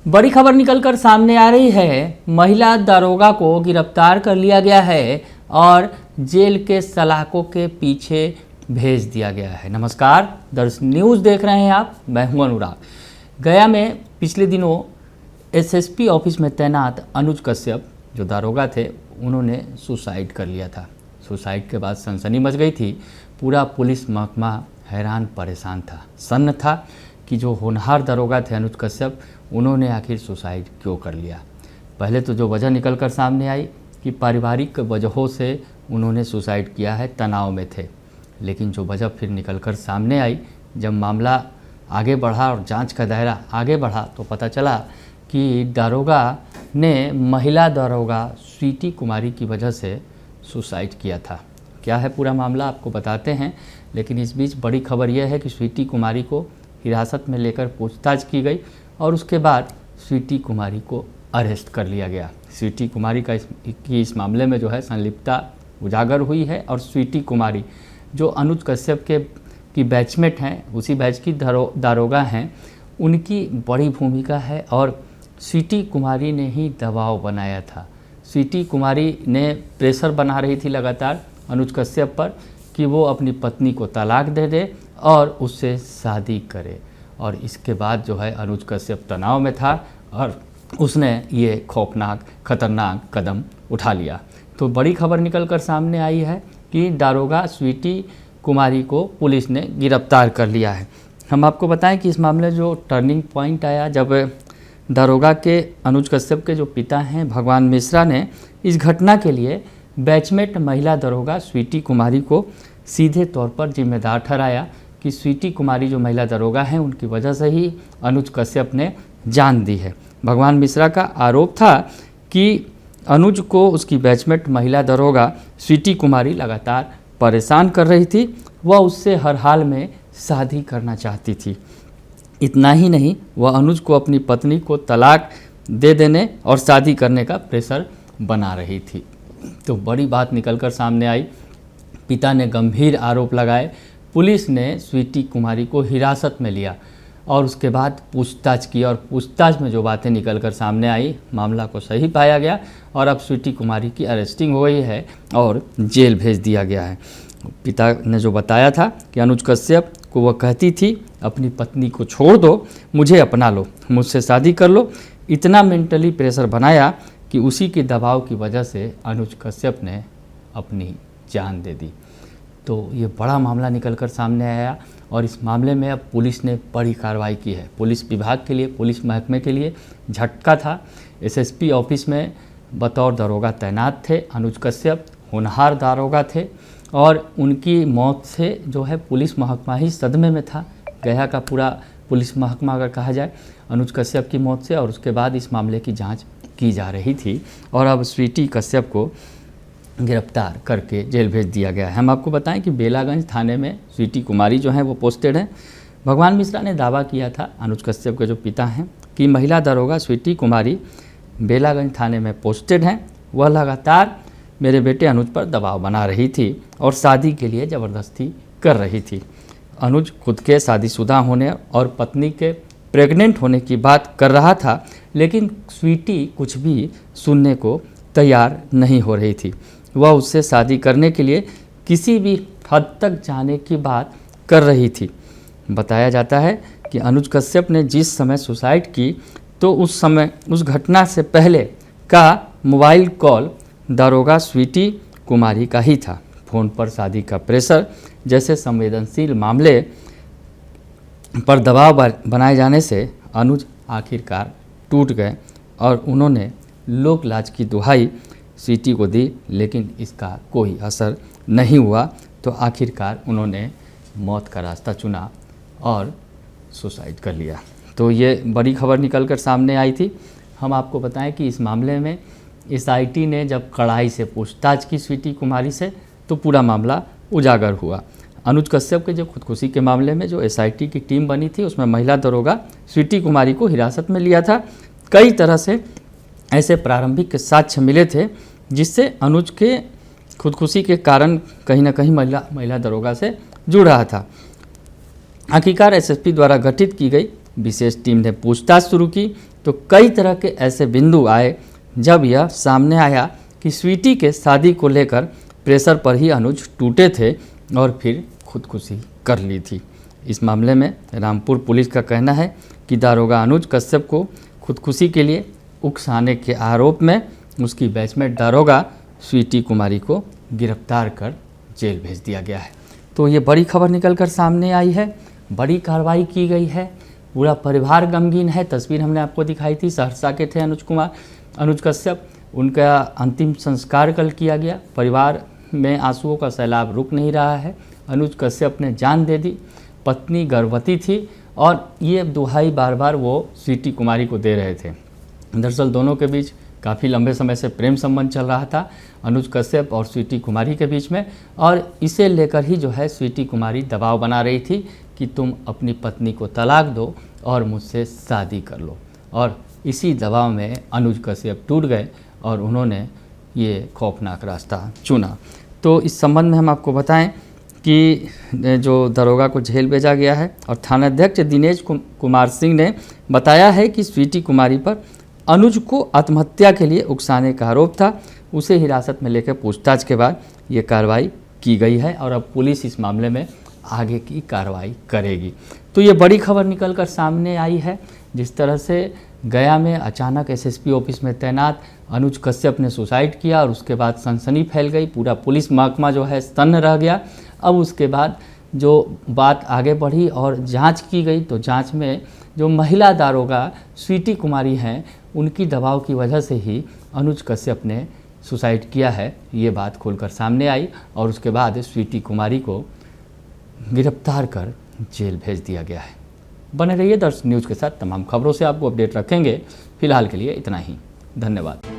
बड़ी खबर निकलकर सामने आ रही है। महिला दारोगा को गिरफ्तार कर लिया गया है और जेल के सलाखों के पीछे भेज दिया गया है। नमस्कार, दर्श न्यूज़ देख रहे हैं आप, मैं हूं अनुराग। गया में पिछले दिनों एसएसपी ऑफिस में तैनात अनुज कश्यप जो दारोगा थे, उन्होंने सुसाइड कर लिया था। सुसाइड के बाद सनसनी मच गई थी। पूरा पुलिस महकमा हैरान परेशान था, सन्न था कि जो होनहार दारोगा थे अनुज कश्यप, उन्होंने आखिर सुसाइड क्यों कर लिया। पहले तो जो वजह निकल कर सामने आई कि पारिवारिक वजहों से उन्होंने सुसाइड किया है, तनाव में थे। लेकिन जो वजह फिर निकल कर सामने आई, जब मामला आगे बढ़ा और जांच का दायरा आगे बढ़ा, तो पता चला कि दारोगा ने महिला दारोगा स्वीटी कुमारी की वजह से सुसाइड किया था। क्या है पूरा मामला आपको बताते हैं, लेकिन इस बीच बड़ी खबर यह है कि स्वीटी कुमारी को हिरासत में लेकर पूछताछ की गई और उसके बाद स्वीटी कुमारी को अरेस्ट कर लिया गया। स्वीटी कुमारी इस मामले में जो है संलिप्तता उजागर हुई है और स्वीटी कुमारी जो अनुज कश्यप की बैचमेट हैं, उसी बैच की दारोगा हैं, उनकी बड़ी भूमिका है और स्वीटी कुमारी ने ही दबाव बनाया था। स्वीटी कुमारी ने प्रेशर बना रही थी लगातार अनुज कश्यप पर कि वो अपनी पत्नी को तलाक दे दे और उससे शादी करे। और इसके बाद जो है अनुज कश्यप तनाव में था और उसने ये खौफनाक खतरनाक कदम उठा लिया। तो बड़ी खबर निकल कर सामने आई है कि दारोगा स्वीटी कुमारी को पुलिस ने गिरफ्तार कर लिया है। हम आपको बताएं कि इस मामले जो टर्निंग पॉइंट आया, जब दारोगा के अनुज कश्यप के जो पिता हैं भगवान मिश्रा ने इस घटना के लिए बैचमेट महिला दारोगा स्वीटी कुमारी को सीधे तौर पर जिम्मेदार ठहराया कि स्वीटी कुमारी जो महिला दारोगा हैं, उनकी वजह से ही अनुज कश्यप ने जान दी है। भगवान मिश्रा का आरोप था कि अनुज को उसकी बैचमेट महिला दारोगा स्वीटी कुमारी लगातार परेशान कर रही थी। वह उससे हर हाल में शादी करना चाहती थी। इतना ही नहीं, वह अनुज को अपनी पत्नी को तलाक दे देने और शादी करने का प्रेशर बना रही थी। तो बड़ी बात निकलकर सामने आई। पिता ने गंभीर आरोप लगाए। पुलिस ने स्वीटी कुमारी को हिरासत में लिया और उसके बाद पूछताछ की और पूछताछ में जो बातें निकलकर सामने आई, मामला को सही पाया गया और अब स्वीटी कुमारी की अरेस्टिंग हो गई है और जेल भेज दिया गया है। पिता ने जो बताया था कि अनुज कश्यप को वह कहती थी, अपनी पत्नी को छोड़ दो, मुझे अपना लो, मुझसे शादी कर लो। इतना मेंटली प्रेशर बनाया कि उसी के दबाव की वजह से अनुज कश्यप ने अपनी जान दे दी। तो ये बड़ा मामला निकलकर सामने आया और इस मामले में अब पुलिस ने बड़ी कार्रवाई की है। पुलिस विभाग के लिए, पुलिस महकमे के लिए झटका था। एसएसपी ऑफिस में बतौर दारोगा तैनात थे अनुज कश्यप, होनहार दारोगा थे और उनकी मौत से जो है पुलिस महकमा ही सदमे में था। गया का पूरा पुलिस महकमा अगर कहा जाए, अनुज कश्यप की मौत से, और उसके बाद इस मामले की जांच की जा रही थी और अब स्वीटी कश्यप को गिरफ्तार करके जेल भेज दिया गया है। हम आपको बताएं कि बेलागंज थाने में स्वीटी कुमारी जो हैं वो पोस्टेड हैं। भगवान मिश्रा ने दावा किया था, अनुज कश्यप के जो पिता हैं, कि महिला दारोगा स्वीटी कुमारी बेलागंज थाने में पोस्टेड हैं। वह लगातार मेरे बेटे अनुज पर दबाव बना रही थी और शादी के लिए ज़बरदस्ती कर रही थी। अनुज खुद के शादीशुदा होने और पत्नी के प्रेग्नेंट होने की बात कर रहा था, लेकिन स्वीटी कुछ भी सुनने को तैयार नहीं हो रही थी। वह उससे शादी करने के लिए किसी भी हद तक जाने की बात कर रही थी। बताया जाता है कि अनुज कश्यप ने जिस समय सुसाइड की, तो उस समय, उस घटना से पहले का मोबाइल कॉल दारोगा स्वीटी कुमारी का ही था। फ़ोन पर शादी का प्रेशर जैसे संवेदनशील मामले पर दबाव बनाए जाने से अनुज आखिरकार टूट गए और उन्होंने लोक लाज की दुहाई स्वीटी को दी, लेकिन इसका कोई असर नहीं हुआ। तो आखिरकार उन्होंने मौत का रास्ता चुना और सुसाइड कर लिया। तो ये बड़ी खबर निकलकर सामने आई थी। हम आपको बताएं कि इस मामले में एसआईटी ने जब कड़ाई से पूछताछ की स्वीटी कुमारी से, तो पूरा मामला उजागर हुआ। अनुज कश्यप के जो खुदकुशी के मामले में जो एसआईटी की टीम बनी थी, उसमें महिला दारोगा स्वीटी कुमारी को हिरासत में लिया था। कई तरह से ऐसे प्रारंभिक साक्ष्य मिले थे जिससे अनुज के खुदकुशी के कारण कहीं ना कहीं महिला दारोगा से जुड़ रहा था। आखिरकार एसएसपी द्वारा गठित की गई विशेष टीम ने पूछताछ शुरू की तो कई तरह के ऐसे बिंदु आए जब यह सामने आया कि स्वीटी के शादी को लेकर प्रेशर पर ही अनुज टूटे थे और फिर खुदकुशी कर ली थी। इस मामले में रामपुर पुलिस का कहना है कि दारोगा अनुज कश्यप को खुदकुशी के लिए उकसाने के आरोप में उसकी बैचमेट दारोगा स्वीटी कुमारी को गिरफ्तार कर जेल भेज दिया गया है। तो ये बड़ी खबर निकल कर सामने आई है, बड़ी कार्रवाई की गई है, पूरा परिवार गमगीन है। तस्वीर हमने आपको दिखाई थी, सहरसा के थे अनुज कश्यप। उनका अंतिम संस्कार कल किया गया। परिवार में आंसुओं का सैलाब रुक नहीं रहा है। अनुज कश्यप ने जान दे दी, पत्नी गर्भवती थी और ये दुहाई बार बार वो स्वीटी कुमारी को दे रहे थे। दरअसल दोनों के बीच काफ़ी लंबे समय से प्रेम संबंध चल रहा था अनुज कश्यप और स्वीटी कुमारी के बीच में, और इसे लेकर ही जो है स्वीटी कुमारी दबाव बना रही थी कि तुम अपनी पत्नी को तलाक दो और मुझसे शादी कर लो। और इसी दबाव में अनुज कश्यप टूट गए और उन्होंने ये खौफनाक रास्ता चुना। तो इस संबंध में हम आपको बताएं कि जो दरोगा को जेल भेजा गया है और थानाध्यक्ष दिनेश कुमार सिंह ने बताया है कि स्वीटी कुमारी पर अनुज को आत्महत्या के लिए उकसाने का आरोप था। उसे हिरासत में लेकर पूछताछ के बाद ये कार्रवाई की गई है और अब पुलिस इस मामले में आगे की कार्रवाई करेगी। तो ये बड़ी खबर निकल कर सामने आई है। जिस तरह से गया में अचानक एसएसपी ऑफिस में तैनात अनुज कश्यप ने सुसाइड किया और उसके बाद सनसनी फैल गई, पूरा पुलिस महकमा जो है स्तन्न रह गया। अब उसके बाद जो बात आगे बढ़ी और जांच की गई, तो जांच में जो महिला दारोगा स्वीटी कुमारी हैं, उनकी दबाव की वजह से ही अनुज कश्यप ने सुसाइड किया है, ये बात खुलकर सामने आई। और उसके बाद स्वीटी कुमारी को गिरफ्तार कर जेल भेज दिया गया है। बने रहिए दर्शक न्यूज़ के साथ, तमाम खबरों से आपको अपडेट रखेंगे। फिलहाल के लिए इतना ही, धन्यवाद।